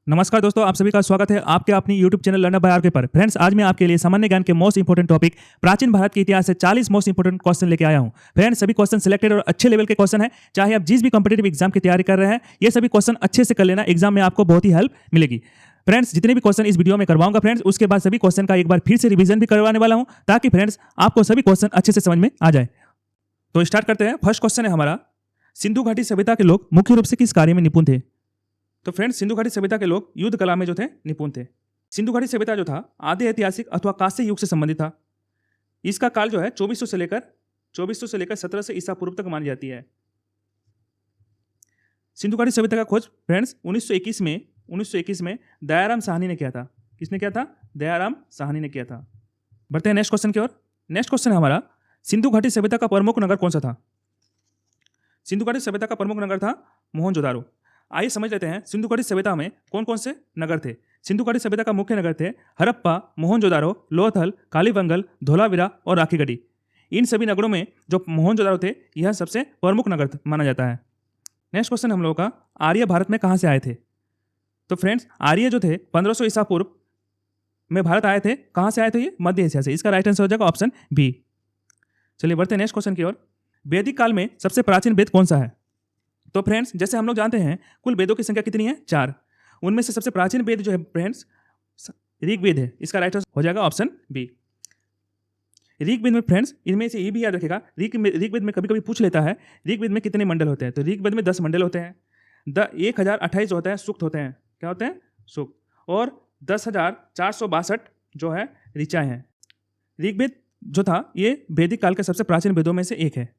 नमस्कार दोस्तों, आप सभी का स्वागत है आपके अपनी YouTube channel learner by R K पर। फ्रेंड्स, आज मैं आपके लिए सामान्य ज्ञान के मोस्ट इंपोर्टेंट टॉपिक प्राचीन भारत के इतिहास से 40 मोस्ट इंपोर्टेंट क्वेश्चन लेके आया हूं। फ्रेंड्स, सभी क्वेश्चन सिलेक्टेड और अच्छे लेवल के क्वेश्चन हैं। चाहे आप जिस भी कॉम्पिटेटिव एग्जाम की तैयारी कर रहे हैं, ये सभी क्वेश्चन अच्छे से कर लेना, एग्जाम में आपको बहुत ही हेल्प मिलेगी। फ्रेंड्स, जितने भी क्वेश्चन इस वीडियो में करवाऊंगा फ्रेंड्स, उसके बाद सभी क्वेश्चन का एक बार फिर से रिवीजन भी करवाने वाला हूं, ताकि फ्रेंड्स आपको सभी क्वेश्चन अच्छे से समझ में आ जाए। तो स्टार्ट करते हैं। फर्स्ट क्वेश्चन है हमारा, सिंधु घाटी सभ्यता के लोग मुख्य रूप से किस कार्य में निपुण थे? तो फ्रेंड्स, सिंधु घाटी सभ्यता के लोग युद्ध कला में जो थे निपुण थे। सिंधु घाटी सभ्यता जो था आधे ऐतिहासिक अथवा कांस्य युग से संबंधित था। इसका काल जो है 2400 से लेकर 1700 ईसा पूर्व तक मानी जाती है। सिंधु घाटी सभ्यता का खोज फ्रेंड्स 1921 में दयाराम साहनी ने किया था। किसने किया था? दयाराम साहनी ने किया था। बढ़ते हैं नेक्स्ट क्वेश्चन की ओर। नेक्स्ट क्वेश्चन है हमारा, सिंधु घाटी सभ्यता का प्रमुख नगर कौन सा था? सिंधु घाटी सभ्यता का प्रमुख नगर था मोहनजोदारो। आइए समझ लेते हैं सिंधु घाटी सभ्यता में कौन कौन से नगर थे। सिंधु घाटी सभ्यता का मुख्य नगर थे हड़प्पा, मोहनजोदारो, लोथल, कालीबंगल, धोलावीरा और राखीगढ़ी। इन सभी नगरों में जो मोहनजोदारो थे, यह सबसे प्रमुख नगर माना जाता है। नेक्स्ट क्वेश्चन हम लोगों का, आर्य भारत में कहाँ से आए थे? तो फ्रेंड्स, आर्य जो थे 1500 ईसा पूर्व में भारत आए थे। कहाँ से आए थे? ये मध्य एशिया से। इसका राइट आंसर हो जाएगा ऑप्शन बी। चलिए बढ़ते हैं नेक्स्ट क्वेश्चन की ओर। वैदिक काल में सबसे प्राचीन वेद कौन सा है? तो फ्रेंड्स, जैसे हम लोग जानते हैं कुल वेदों की संख्या कितनी है? 4। उनमें से सबसे प्राचीन वेद जो है फ्रेंड्स ऋग्वेद है। इसका राइट आंसर हो जाएगा ऑप्शन बी। ऋग्वेद में फ्रेंड्स, इनमें से ये भी याद रखेगा, ऋग्वेद में कभी कभी पूछ लेता है ऋग्वेद में कितने मंडल होते हैं। तो ऋग्वेद में 10 मंडल होते हैं। 1028 जो होता है सूक्त होते हैं। क्या होते हैं? सूक्त। और 10,462 जो है ऋचाएँ हैं। ऋग्वेद जो था ये वैदिक काल के सबसे प्राचीन वेदों में से एक है।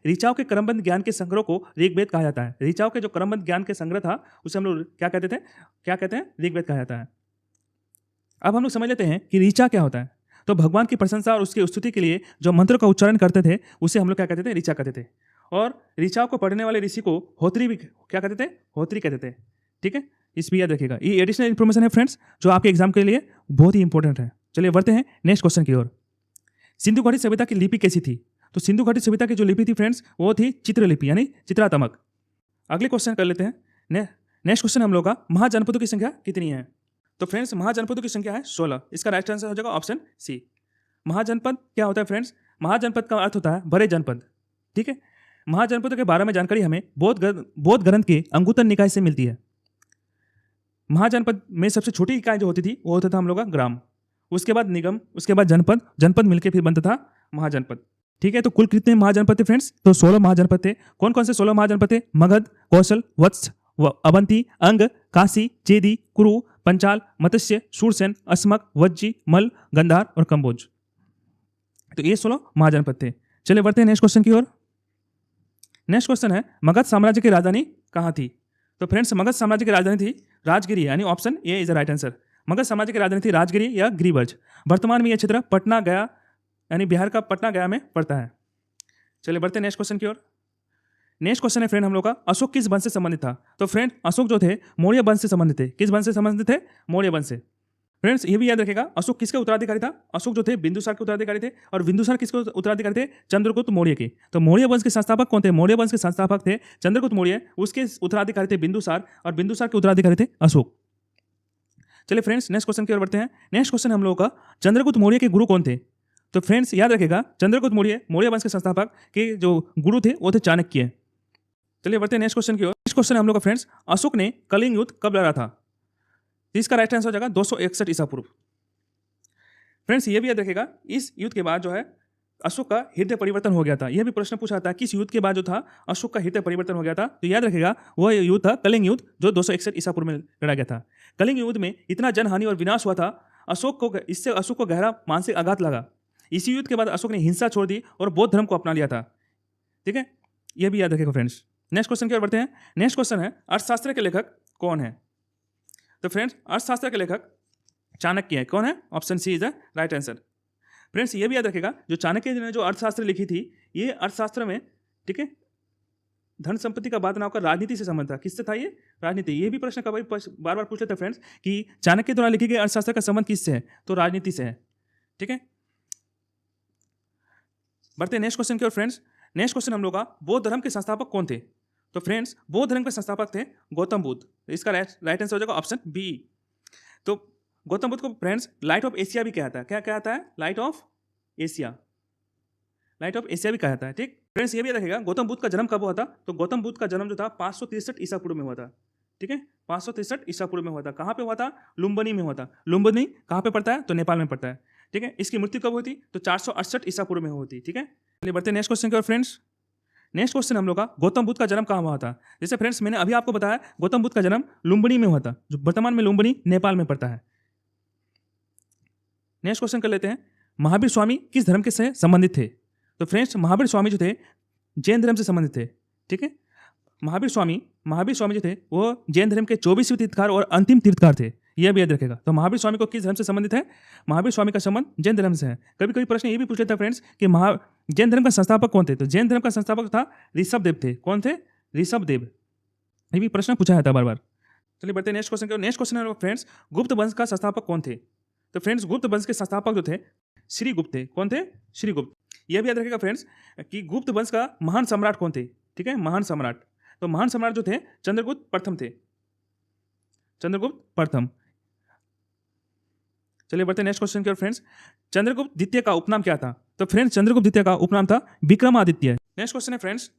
ऋचाओं के क्रमबद्ध ज्ञान के संग्रह को ऋग्वेद कहा जाता है। ऋचाओं के जो क्रमबद्ध ज्ञान के संग्रह था उसे हम लोग क्या कहते थे? क्या कहते हैं? ऋग्वेद कहा जाता है। अब हम लोग समझ लेते हैं कि ऋचा क्या होता है। तो भगवान की प्रशंसा और उसकी स्तुति के लिए जो मंत्र का उच्चारण करते थे उसे हम लोग क्या कहते थे? ऋचा कहते थे। और ऋचाओं को पढ़ने वाले ऋषि को होत्री भी क्या कहते थे? होत्री कहते थे। ठीक है, इस भी याद रखिएगा। ये एडिशनल इन्फॉर्मेशन है फ्रेंड्स, जो आपके एग्जाम के लिए बहुत ही इंपॉर्टेंट है। चलिए बढ़ते हैं नेक्स्ट क्वेश्चन की ओर। सिंधु घाटी सभ्यता की लिपि कैसी थी? तो सिंधु घाटी सभ्यता की जो लिपि थी फ्रेंड्स, वो थी चित्रलिपि यानी चित्रात्मक। अगले क्वेश्चन कर लेते हैं। नेक्स्ट क्वेश्चन हम लोग का, महाजनपदों की संख्या कितनी है? तो फ्रेंड्स, महाजनपदों की संख्या है 16। इसका राइट आंसर हो जाएगा ऑप्शन सी। महाजनपद क्या होता है फ्रेंड्स? महाजनपद का अर्थ होता है बड़े जनपद। ठीक है, महाजनपदों के बारे में जानकारी हमें बौद्ध ग्रंथ के अंगुत्तर निकाय से मिलती है। महाजनपद में सबसे छोटी इकाई जो होती थी वो होता था हम लोग का ग्राम, उसके बाद निगम, उसके बाद जनपद, जनपद मिलकर फिर बनता था महाजनपद। ठीक है, तो कुल कितने महाजनपद थे फ्रेंड्स? तो 16 महाजनपद थे। कौन कौन से 16 महाजनपद थे? मगध, कौशल, वत्स, अवंती, अंग, काशी, चेदी, कुरु, पंचाल, मत्स्य, शूरसेन, अस्मक, वज्जी, मल, गंधार और कंबोज। तो ये 16 महाजनपद थे। चलिए बढ़ते हैं नेक्स्ट क्वेश्चन की ओर। नेक्स्ट क्वेश्चन है, मगध साम्राज्य की राजधानी कहाँ थी? तो फ्रेंड्स, मगध साम्राज्य की राजधानी थी राजगिरी, यानी option A is the right answer. Magadh साम्राज्य की राजधानी थी राजगिरी या गिरिवर्ज। वर्तमान में यह क्षेत्र पटना गया यानी बिहार का पटना गया में पड़ता है। चलिए बढ़ते हैं नेक्स्ट क्वेश्चन की ओर। नेक्स्ट क्वेश्चन है फ्रेंड हम लोग का, अशोक किस वंश से संबंधित था? तो फ्रेंड, अशोक जो थे मौर्य वंश से संबंधित थे। किस वंश से संबंधित थे? मौर्य वंश से। फ्रेंड्स, ये भी याद रखेगा, अशोक किसके उत्तराधिकारी था? अशोक जो थे बिंदुसार के उत्तराधिकारी थे। और बिंदुसार किसके उत्तराधिकारी थे? चंद्रगुप्त मौर्य के। तो मौर्य वंश के संस्थापक कौन थे? मौर्य वंश के संस्थापक थे चंद्रगुप्त मौर्य, उसके उत्तराधिकारी थे बिंदुसार, और बिंदुसार के उत्तराधिकारी थे अशोक। चलिए फ्रेंड्स, नेक्स्ट क्वेश्चन की ओर बढ़ते हैं। नेक्स्ट क्वेश्चन हम लोगों का, चंद्रगुप्त मौर्य के गुरु कौन थे? तो फ्रेंड्स, याद रखेगा, चंद्रगुप्त मौर्य मौर्य वंश के संस्थापक के जो गुरु थे वो थे चाणक्य। चलिए बढ़ते हैं नेक्स्ट क्वेश्चन की ओर। नेक्स्ट क्वेश्चन हम लोग का फ्रेंड्स, अशोक ने कलिंग युद्ध कब लड़ा था? तो इसका राइट आंसर हो जाएगा 261 ईसा पूर्व। फ्रेंड्स, ये भी याद रखेगा, इस युद्ध के बाद जो है अशोक का हृदय परिवर्तन हो गया था। यह भी प्रश्न पूछा था, किस युद्ध के बाद जो था अशोक का हृदय परिवर्तन हो गया था? तो याद रखेगा, वह युद्ध था कलिंग युद्ध, जो 261 ईसा पूर्व में लड़ा गया था। कलिंग युद्ध में इतना जनहानि और विनाश हुआ था, इससे अशोक को गहरा मानसिक आघात लगा। इसी युद्ध के बाद अशोक ने हिंसा छोड़ दी और बौद्ध धर्म को अपना लिया था। ठीक है, यह भी याद रखेगा फ्रेंड्स। नेक्स्ट क्वेश्चन की ओर बढ़ते हैं। नेक्स्ट क्वेश्चन है, अर्थशास्त्र के लेखक कौन है? तो फ्रेंड्स, अर्थशास्त्र के लेखक चाणक्य है। कौन है? Option C is the right answer. Friends, ये भी याद रखेगा, जो चाणक्य ने जो अर्थशास्त्र लिखी थी, ये अर्थशास्त्र में, ठीक है, धन संपत्ति का बात ना होकर राजनीति से संबंध था। किससे था ये? राजनीति। ये भी प्रश्न कभी बार बार पूछ लेते हैं फ्रेंड्स कि चाणक्य द्वारा लिखी गई अर्थशास्त्र का संबंध किससे है? तो राजनीति से है। ठीक है, बढ़ते हैं नेक्स्ट क्वेश्चन की ओर फ्रेंड्स। नेक्स्ट क्वेश्चन हम लोग का, बौद्ध धर्म के संस्थापक कौन थे? तो फ्रेंड्स बौद्ध धर्म के संस्थापक थे गौतम बुद्ध। तो इसका राइट आंसर हो जाएगा ऑप्शन बी। तो गौतम बुद्ध को फ्रेंड्स लाइट ऑफ एशिया भी कहता है। क्या कहता है? Light of Asia, light of Asia भी कहा जाता है। ठीक फ्रेंड्स, ये भी याद रखिएगा गौतम बुद्ध का जन्म कब हुआ था? तो गौतम बुद्ध का जन्म जो था 563 ईसा पूर्व में हुआ था। ठीक है, 563 ईसा पूर्व में हुआ था। कहाँ पे हुआ था? लुम्बिनी में हुआ था। लुम्बिनी कहाँ पे पड़ता है? तो नेपाल में पड़ता है। ठीक है, इसकी मृत्यु कब हुई थी? तो 468 ईसा पूर्व में हुई थी। ठीक है, चलिए बढ़ते हैं नेक्स्ट क्वेश्चन की ओर फ्रेंड्स। नेक्स्ट क्वेश्चन हम लोग का गौतम बुद्ध का जन्म कहाँ हुआ था? जैसे फ्रेंड्स मैंने अभी आपको बताया गौतम बुद्ध का जन्म लुम्बिनी में हुआ था, जो वर्तमान में लुम्बिनी नेपाल में पड़ता है। नेक्स्ट क्वेश्चन कर लेते हैं, महावीर स्वामी किस धर्म के से संबंधित थे? तो फ्रेंड्स महावीर स्वामी जो थे जैन धर्म से संबंधित थे। ठीक है, महावीर स्वामी जो थे वो जैन धर्म के 24वें तीर्थकार और अंतिम तीर्थकार थे। यह भी याद रखेगा। तो महावीर स्वामी को किस धर्म से संबंधित है? महावीर स्वामी का संबंध जैन धर्म से है। कभी कभी प्रश्न ये भी पूछ लेता है फ्रेंड्स कि जैन धर्म का संस्थापक कौन थे? तो जैन धर्म का संस्थापक था ऋषभदेव थे। कौन थे? ऋषभदेव। ये भी प्रश्न पूछा जाता है बार बार। चलिए बढ़ते हैं नेक्स्ट क्वेश्चन की। नेक्स्ट क्वेश्चन है फ्रेंड्स, गुप्त वंश का संस्थापक कौन थे? तो फ्रेंड्स गुप्त वंश के संस्थापक जो थे श्रीगुप्त थे। कौन थे? श्रीगुप्त। यह भी याद रखेगा फ्रेंड्स कि गुप्त वंश का महान सम्राट कौन थे? ठीक है, महान सम्राट। तो महान सम्राट जो थे चंद्रगुप्त प्रथम थे। चंद्रगुप्त प्रथम। चलिए बढ़ते हैं नेक्स्ट क्वेश्चन की ओर फ्रेंड्स। चंद्रगुप्त द्वितीय का उपनाम क्या था? तो फ्रेंड्स चंद्रगुप्त द्वितीय का उपनाम था विक्रमादित्य। नेक्स्ट क्वेश्चन है फ्रेंड्स,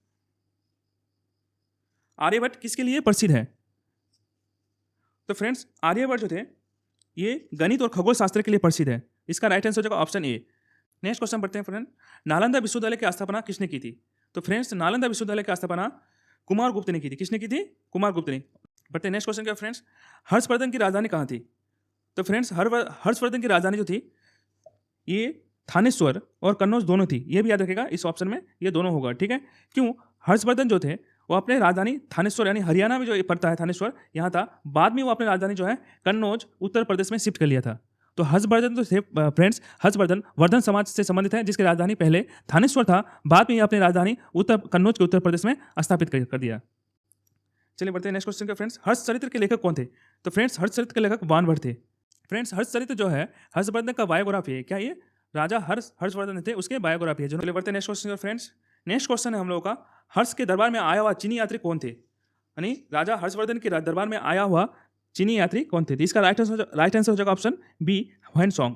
आर्यभट्ट किसके लिए प्रसिद्ध है? तो फ्रेंड्स आर्यभट्ट जो थे ये गणित और खगोल शास्त्र के लिए प्रसिद्ध है। इसका राइट आंसर हो जाएगा ऑप्शन ए। नेक्स्ट क्वेश्चन पढ़ते हैं फ्रेंड, नालंदा विश्वविद्यालय की स्थापना किसने की थी? तो फ्रेंड्स नालंदा विश्वविद्यालय की स्थापना कुमार गुप्त ने की थी। किसने की थी? कुमार गुप्त ने। बढ़ते हैं नेक्स्ट क्वेश्चन क्या फ्रेंड्स, हर्षवर्धन की राजधानी कहाँ थी? तो फ्रेंड्स हर्षवर्धन की राजधानी जो थी ये थानेश्वर और कन्नौज दोनों थी। ये भी याद रखेगा, इस ऑप्शन में ये दोनों होगा। ठीक है, क्यों? हर्षवर्धन जो थे वो अपने राजधानी थानेश्वर यानी हरियाणा में जो पड़ता है थानेश्वर यहाँ था। बाद में वो अपनी राजधानी जो है कन्नौज उत्तर प्रदेश में शिफ्ट कर लिया था। तो हर्षवर्धन जो थे फ्रेंड्स, हर्षवर्धन वर्धन समाज से संबंधित है जिसकी राजधानी पहले थानेश्वर था, बाद में ये अपनी राजधानी कन्नौज के उत्तर प्रदेश में स्थापित कर दिया। चलिए बढ़ते हैं नेक्स्ट क्वेश्चन का फ्रेंड्स, हर्षचरित्र के लेखक कौन थे? तो फ्रेंड्स हर्षचरित्र के लेखक वानभट्ट थे। फ्रेंड्स हर्षचरित्र जो है हर्षवर्धन का बायोग्राफी है। क्या ये राजा हर्षवर्धन थे उसके बायोग्राफी है। चलिए बढ़ते हैं नेक्स्ट क्वेश्चन का फ्रेंड्स। नेक्स्ट क्वेश्चन है हम लोगों का, हर्ष के दरबार में आया हुआ चीनी यात्री कौन थे? यानी राजा हर्षवर्धन के दरबार में आया हुआ चीनी यात्री कौन थे? तो इसका राइट आंसर हो जाएगा ऑप्शन बी, ह्वेनसोंग।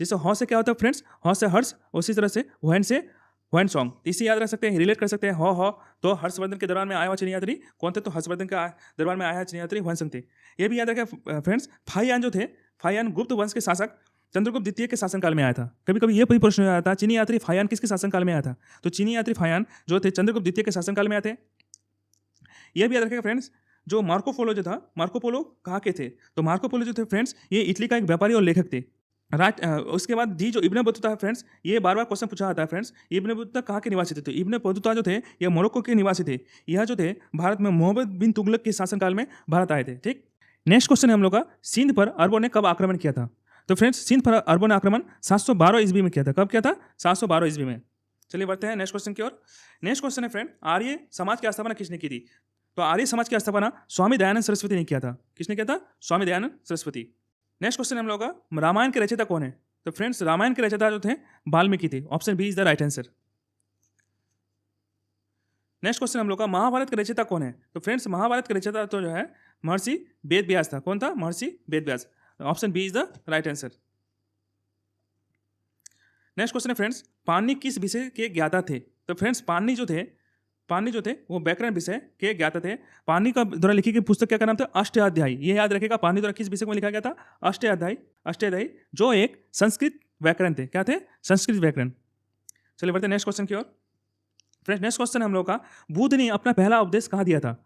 जैसे हॉ से क्या होता है फ्रेंड्स, हॉ से हर्ष, उसी तरह से ह्वेन से ह्वेनसोंग। इसे याद रख सकते हैं, रिलेट कर सकते हैं। हॉ तो हर्षवर्धन के दरबार में आया हुआ चीनी यात्री कौन थे? तो हर्षवर्धन के दरबार में आया चीनी यात्री ह्वेनसोंग थे। ये भी याद रखें फ्रेंड्स, फाहियान जो थे, फाहियान गुप्त वंश के शासक चंद्रगुप्त द्वितीय के शासनकाल में आया था। कभी कभी ये प्रश्न आया था, चीनी यात्री फाहियान किसके शासनकाल में आया था? तो चीनी यात्री फाहियान जो थे चंद्रगुप्त द्वितीय के शासनकाल में आए थे। यह भी याद रखेगा फ्रेंड्स, जो मार्को पोलो जो था, मार्को पोलो कहाँ के थे? तो मार्को पोलो जो थे फ्रेंड्स ये इटली का एक व्यापारी और लेखक थे। राइट, उसके बाद डी जो इब्न बतूता है फ्रेंड्स, ये बार बार क्वेश्चन पूछा जाता है फ्रेंड्स, इब्न बतूता कहाँ के निवासी थे? तो इब्न बतूता जो थे ये मोरक्को के निवासी थे। यह जो थे भारत में मोहम्मद बिन तुगलक के शासनकाल में भारत आए थे। ठीक, नेक्स्ट क्वेश्चन है हम लोग का, सिंध पर अरबों ने कब आक्रमण किया था? तो फ्रेंड्स सिंध पर अरबों ने आक्रमण 712 ईस्वी में किया था। कब किया था? 712 ईस्वी में। चलिए बढ़ते हैं नेक्स्ट क्वेश्चन की ओर। नेक्स्ट क्वेश्चन है फ्रेंड, आर्य समाज की स्थापना किसने की थी? तो आर्य समाज की स्थापना स्वामी दयानंद सरस्वती ने किया था। किसने किया था? स्वामी दयानंद सरस्वती। नेक्स्ट क्वेश्चन हम लोग का, रामायण के रचयिता कौन है? तो फ्रेंड्स रामायण के रचयिता जो थे वाल्मीकि थे। Option B is the right answer. Next question हम लोग का, महाभारत के रचयिता कौन है? तो फ्रेंड्स महाभारत के रचयिता तो जो है महर्षि वेद व्यास था। कौन था? Maharshi Ved Vyas. Option B is the right answer. Next question है फ्रेंड्स, पाणिनि किस विषय के ज्ञाता थे? तो फ्रेंड्स पाणिनि जो थे वो व्याकरण विषय के ज्ञाता थे। पाणिनि का द्वारा लिखी गई पुस्तक क्या का नाम था? अष्टाध्यायी। ये याद रखेगा, पाणिनि द्वारा किस विषय में लिखा गया था? अष्टाध्यायी जो एक संस्कृत व्याकरण थे। क्या थे? संस्कृत व्याकरण। चलिए बढ़ते हैं नेक्स्ट क्वेश्चन की ओर। फ्रेंड्स नेक्स्ट क्वेश्चन हम लोग का, बुद्ध ने अपना पहला उपदेश कहाँ दिया था?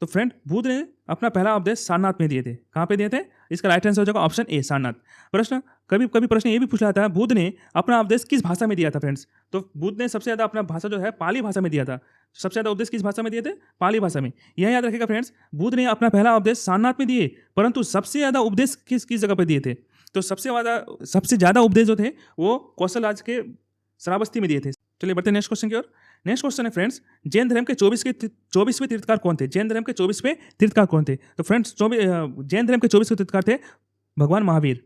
तो फ्रेंड बुद्ध ने अपना पहला उपदेश सारनाथ में दिए थे। कहाँ पे दिए थे? इसका राइट आंसर हो जाएगा ऑप्शन ए, सारनाथ। प्रश्न कभी प्रश्न ये भी पूछा जाता है, बुद्ध ने अपना उपदेश किस भाषा में दिया था? फ्रेंड्स तो बुद्ध ने सबसे ज़्यादा अपना भाषा जो है पाली भाषा में दिया था। सबसे ज़्यादा उपदेश किस भाषा में दिए थे? पाली भाषा में। यह याद रखेगा फ्रेंड्स, बुद्ध ने अपना पहला उपदेश सारनाथ में दिए, परंतु सबसे ज़्यादा उपदेश किस जगह पर दिए थे? तो सबसे ज़्यादा उपदेश जो थे वो कौशल राज्य के श्रावस्ती में दिए थे। चलिए बढ़ते हैं नेक्स्ट क्वेश्चन की ओर। नेक्स्ट क्वेश्चन है फ्रेंड्स, जैन धर्म के 24वें तीर्थकार कौन थे? जैन धर्म के 24वें तीर्थकार कौन थे? तो फ्रेंड्स जैन धर्म के 24वें तीर्थकार थे भगवान महावीर।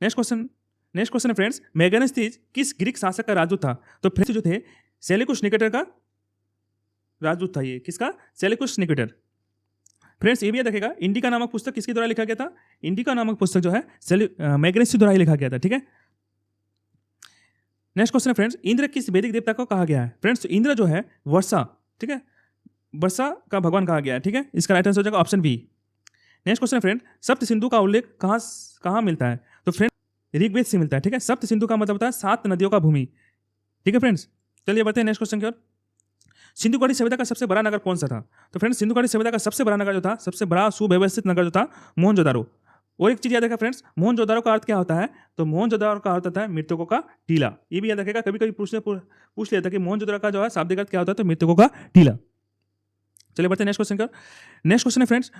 नेक्स्ट क्वेश्चन है फ्रेंड्स, मेगानेस्तीज किस ग्रीक शासक का राजदूत था? तो फ्रेंड्स जो थे सेल्यूकस निकेटर का राजदूत था ये, किसका? Seleucus Nicator. फ्रेंड्स ये भी याद रखेगा, इंडिका नामक पुस्तक किसके द्वारा लिखा गया था? इंडिका नामक पुस्तक जो है मैग्नेसी द्वारा ही लिखा गया था, ठीक है। नेक्स्ट क्वेश्चन है फ्रेंड्स, इंद्र किस वैदिक देवता को कहा गया है? फ्रेंड्स इंद्र जो है वर्षा, ठीक है, वर्षा का भगवान कहा गया है, ठीक है। इसका राइट आंसर हो जाएगा ऑप्शन बी। नेक्स्ट क्वेश्चन है फ्रेंड, सप्त सिंधु का उल्लेख कहाँ मिलता है? तो फ्रेंड ऋग्वेद से मिलता है, ठीक है। सप्त सिंधु का मतलब होता है 7 नदियों का भूमि, ठीक है फ्रेंड्स। चलिए बढ़ते हैं नेक्स्ट क्वेश्चन की ओर। सिंधु घाटी सभ्यता का सबसे बड़ा नगर कौन सा था? तो फ्रेंड्स सिंधु घाटी सभ्यता का सबसे बड़ा नगर जो था, सबसे बड़ा सुव्यवस्थित नगर जो था, मोहनजोदारो। और एक चीज याद रखा फ्रेंड्स, मोहनजोदारो का अर्थ क्या होता है? तो मोहनजोदारो का अर्थ होता है मृतकों का टीला। ये भी याद रखेगा, कभी कभी पूछ लिया था कि मोहनजोदारो का जो है शाब्दिक अर्थ क्या होता है? तो मृतकों का टीला। चलिए बढ़ते हैं नेक्स्ट क्वेश्चन का। नेक्स्ट क्वेश्चन है फ्रेंड्स,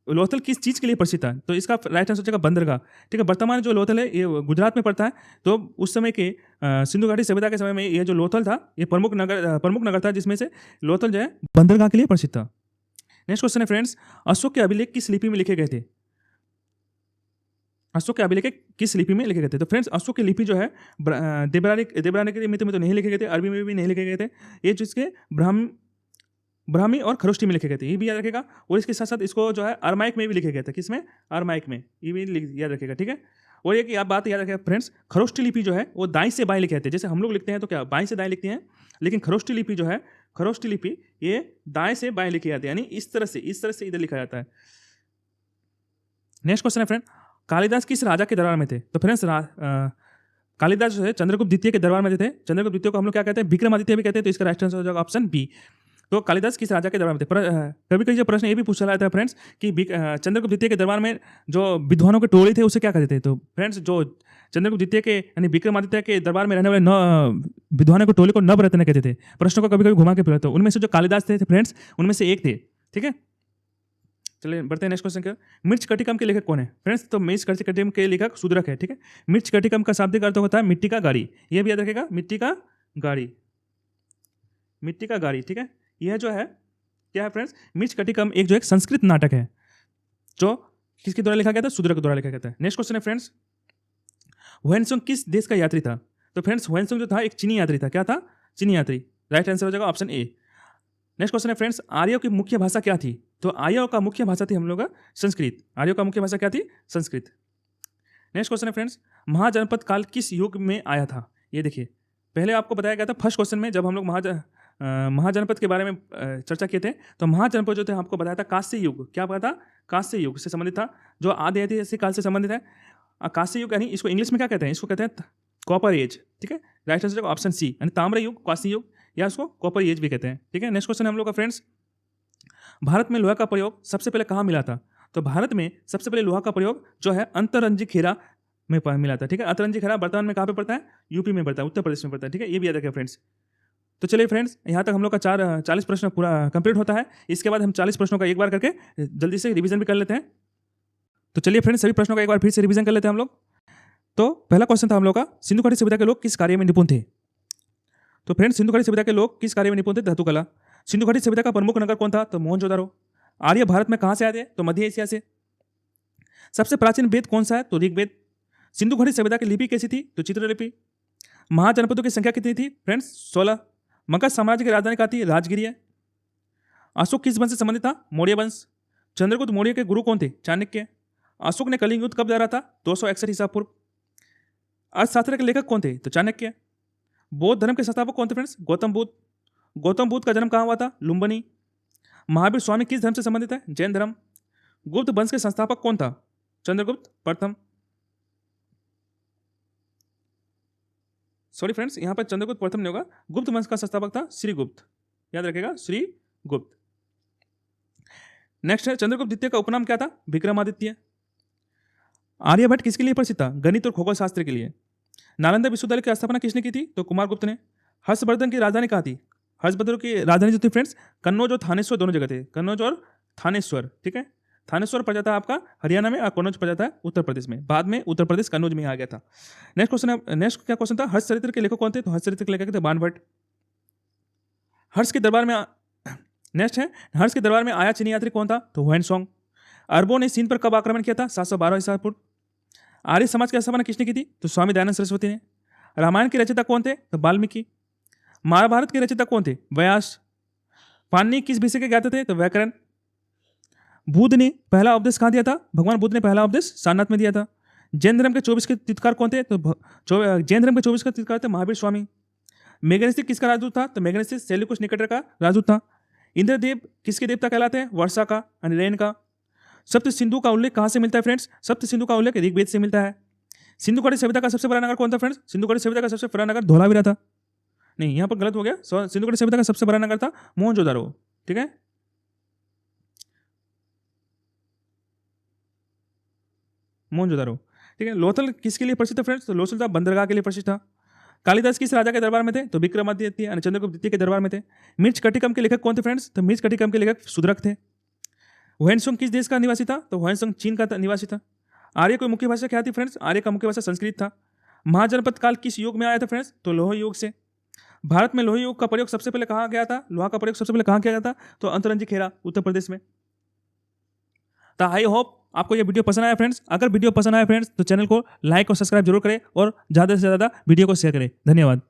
लोथल किस चीज़ के लिए प्रसिद्ध है? तो इसका राइट आंसर हो जाएगा बंदरगाह, ठीक है। वर्तमान जो लोथल है ये गुजरात में पड़ता है। तो उस समय के सिंधु घाटी सभ्यता के समय में ये जो लोथल था, ये प्रमुख नगर था, जिसमें से लोथल जो है बंदरगाह के लिए प्रसिद्ध था। नेक्स्ट क्वेश्चन है फ्रेंड्स, अशोक के अभिलेख किस लिपि में लिखे गए थे? अशोक के अभिलेख किस लिपि में लिखे गए थे? तो फ्रेंड्स अशोक की लिपि जो है देवनागरी लिपि में तो नहीं लिखे गए थे, अरबी में भी नहीं लिखे गए थे। ये जिसके ब्राह्मी और खरोष्टी में लिखे गए थे, ये भी याद रखेगा। और इसके साथ साथ इसको जो है अरमाइक में भी लिखे गए थे। किसमें? अरमाइक में, ये भी याद रखेगा, ठीक है। और एक आप बात याद रखेगा फ्रेंड्स, खरोष्टी लिपि जो है वो दाएं से बाएं लिखे जाते हैं। जैसे हम लोग लिखते हैं तो क्या बाएं से दाएं लिखते हैं, लेकिन खरोष्टी लिपि जो है, खरोष्टी लिपि ये दाएं से बाएं लिखी जाती है, यानी इस तरह से इधर लिखा जाता है। नेक्स्ट क्वेश्चन है फ्रेंड, कालिदास किस राजा के दरबार में थे? तो फ्रेंड्स कालिदास जो है चंद्रगुप्त द्वितीय के दरबार में थे। चंद्रगुप्त द्वितीय को हम लोग क्या कहते हैं? विक्रमादित्य भी कहते हैं। तो इसका राइट आंसर हो जाएगा ऑप्शन बी। तो कालिदास किस राजा के दरबार में थे? कभी कभी जो प्रश्न ये भी पूछा जाता है फ्रेंड्स कि चंद्रगुप्त द्वितीय के दरबार में जो विद्वानों के टोले थे उसे क्या कहते थे? तो फ्रेंड्स जो चंद्रगुप्त द्वितीय के यानी विक्रमादित्य के दरबार में रहने वाले विद्वानों के टोले को नवरत्न कहते थे। प्रश्नों को कभी कभी घुमा के फिर, तो उनमें से जो कालिदास थे फ्रेंड्स, उनमें से एक थे, ठीक है। चलिए बढ़ते हैं नेक्स्ट क्वेश्चन का। मिर्च कटिकम के लेखक कौन है? फ्रेंड्स तो मिर्च कटिकम के लेखक शूद्रक है, ठीक है। मिर्च कटिकम का शाब्दिक अर्थ होता है मिट्टी का गाड़ी, यह भी याद रखेगा, मिट्टी का गाड़ी, मिट्टी का गाड़ी, ठीक है। यह जो है क्या है फ्रेंड्स? मिर्च कटिकम एक संस्कृत नाटक है जो किसके द्वारा लिखा गया था? शूद्रक द्वारा लिखा गया था। नेक्स्ट क्वेश्चन है फ्रेंड्स, हुएनसोंग किस देश का यात्री था? तो फ्रेंड्स हुएनसोंग जो था एक चीनी यात्री था। क्या था? चीनी यात्री। राइट आंसर हो जाएगा ऑप्शन ए। नेक्स्ट क्वेश्चन है फ्रेंड्स, आर्यों की मुख्य भाषा क्या थी? तो आर्यों का मुख्य भाषा थी हम लोग का संस्कृत। आर्यों का मुख्य भाषा क्या थी? संस्कृत। नेक्स्ट क्वेश्चन है फ्रेंड्स, महाजनपद काल किस युग में आया था? ये देखिए, पहले आपको बताया गया था फर्स्ट क्वेश्चन में, जब हम लोग महाजनपद के बारे में चर्चा किए थे, तो महाजनपद जो थे आपको बताया था कांस्य युग। क्या बताया था? कांस्य युग से संबंधित था, जो आदि ऐतिहासिक काल से संबंधित है। कांस्य युग यानी इसको इंग्लिश में क्या कहते हैं? इसको कहते हैं कॉपर एज, ठीक है। राइट आंसर ऑप्शन सी, यानी ताम्र युग, कांस्य युग, या उसको कॉपर एज भी कहते हैं, ठीक है। नेक्स्ट क्वेश्चन है हम लोग का फ्रेंड्स, भारत में लोहा का प्रयोग सबसे पहले कहाँ मिला था? तो भारत में सबसे पहले लोहा का प्रयोग जो है अंतरंजी खेरा में मिला था, ठीक है। अंतरंजी खेरा वर्तमान में कहाँ पे पड़ता है? यूपी में पड़ता है, उत्तर प्रदेश में पड़ता है, ठीक है। ये भी याद रखें फ्रेंड्स। तो चलिए फ्रेंड्स, यहाँ तक हम लोग का 40 प्रश्न पूरा कंप्लीट होता है। इसके बाद हम 40 प्रश्नों का एक बार करके जल्दी से रिवीजन भी कर लेते हैं। तो चलिए फ्रेंड्स, सभी प्रश्नों का एक बार फिर से रिवीजन कर लेते हैं हम लोग। तो पहला क्वेश्चन था हम लोग का, सिंधु घाटी सभ्यता के लोग किस कार्य में निपुण थे? तो फ्रेंड्स सिंधु घाटी सभ्यता के लोग किस कार्य में निपुण थे? धातुकला। सिंधु घाटी सभ्यता का प्रमुख नगर कौन था? तो मोहनजोदारो। आर्य भारत में कहाँ से आए थे? तो मध्य एशिया से। सबसे प्राचीन वेद कौन सा है? तो ऋग्वेद। सिंधु घाटी सभ्यता की लिपि कैसी थी? तो चित्रलिपि। महाजनपदों की संख्या कितनी थी? फ्रेंड्स 16। मगध साम्राज्य की राजधानी कहाँ थी? राजगिरी है। अशोक किस वंश से संबंधित था? मौर्य वंश। चंद्रगुप्त मौर्य के गुरु कौन थे? चाणक्य। अशोक ने कलिंग युद्ध कब लड़ा था? 261 ईसा पूर्व। अर्थशास्त्र के लेखक कौन थे? तो चाणक्य। बौद्ध धर्म के संस्थापक कौन थे फ्रेंड्स? गौतम बुद्ध। गौतम बुद्ध का जन्म कहाँ हुआ था? लुम्बिनी। महावीर स्वामी किस धर्म से संबंधित है? जैन धर्म। गुप्त वंश के संस्थापक कौन था? चंद्रगुप्त प्रथम। सॉरी फ्रेंड्स, यहाँ पर चंद्रगुप्त प्रथम नहीं होगा, गुप्त वंश का संस्थापक था श्रीगुप्त। याद रखेगा, श्रीगुप्त। नेक्स्ट है, चंद्रगुप्त द्वितीय का उपनाम क्या था? विक्रमादित्य। आर्यभट्ट किसके लिए प्रसिद्ध था? गणित और खगोल शास्त्र के लिए। नालंदा विश्वविद्यालय की स्थापना किसने की थी? तो कुमारगुप्त ने। हर्षवर्धन की राजधानी कहाँ थी? हर्षवर्धन की राजधानी जो थी फ्रेंड्स, कन्नौज और थानेश्वर दोनों जगह थे। कन्नौज और थानेश्वर, ठीक है। थानेश्वर पड़ जाता है आपका हरियाणा में और कन्नौज पड़ जाता है उत्तर प्रदेश में। बाद में उत्तर प्रदेश कन्नौज में आ गया था। नेक्स्ट क्वेश्चन है, नेक्स्ट क्या क्वेश्चन था? हर्ष चरित्र के लेखक कौन थे? तो हर्ष चरित्र के लेखक थे बाणभट्ट। हर्ष के दरबार में नेक्स्ट है, हर्ष के दरबार में आया चीनी यात्री कौन था? तो हुएनसोंग। अरबों ने सिंध पर कब आक्रमण किया था? 712 ईसा पूर्व। आर्य समाज की स्थापना किसने की थी? तो स्वामी दयानंद सरस्वती ने। रामायण के रचयिता कौन थे? तो वाल्मीकि। महाभारत के रचयिता कौन थे? व्यास। पाणिनि किस विषय के ज्ञाता थे? तो व्याकरण। बुद्ध ने पहला उपदेश कहाँ दिया था? भगवान बुद्ध ने पहला उपदेश सारनाथ में दिया था। जैन धर्म के 24 के तीर्थकार कौन थे? तो जैन धर्म के 24 के तीर्थकार थे महावीर स्वामी। मेघनास्थी किसका राजदूत था? तो मेघनास्थी सेल्यूकस निकेटर का राजदूत था। इंद्रदेव किसके देवता कहलाते हैं? वर्षा का, रेन का। सप्त सिंधु का उल्लेख कहाँ से मिलता है फ्रेंड्स? सप्त सिंधु का उल्लेख ऋग्वेद से मिलता है। सिंधु घाटी सभ्यता का सबसे बड़ा नगर कौन था फ्रेंड्स? सिंधु घाटी सभ्यता का सबसे बड़ा नगर धोलावीरा था। नहीं, यहाँ पर गलत हो गया। सिंधु घाटी सभ्यता का सबसे बड़ा नगर था मोहनजोदारो। ठीक है, मोहनजोदारो। ठीक है। लोथल किसके लिए प्रसिद्ध था फ्रेंड्स? तो लोथल था बंदरगाह के लिए प्रसिद्ध था। कालिदास किस राजा के दरबार में थे? तो विक्रमादित्य यानी चंद्रगुप्त द्वितीय के दरबार में थे। मिर्च कटिकम के लेखक कौन थे फ्रेंड्स? तो मिर्च कटिकम के लेखक शूद्रक थे। हुएनसोंग किस देश का निवासी था? तो हुएनसोंग चीन का निवासी था। आर्य की मुख्य भाषा क्या थी फ्रेंड्स? आर्य का मुख्य भाषा संस्कृत था। महाजनपद काल किस युग में आया था फ्रेंड्स? तो लोह युग से। भारत में लोह युग का प्रयोग सबसे पहले कहाँ गया था? लोहा का प्रयोग सबसे पहले कहाँ किया गया था? तो अंतरंजी खेरा, उत्तर प्रदेश में। तो आई होप आपको ये वीडियो पसंद आया फ्रेंड्स। अगर वीडियो पसंद आया फ्रेंड्स तो चैनल को लाइक और सब्सक्राइब जरूर करें और ज़्यादा से ज़्यादा वीडियो को शेयर करें। धन्यवाद।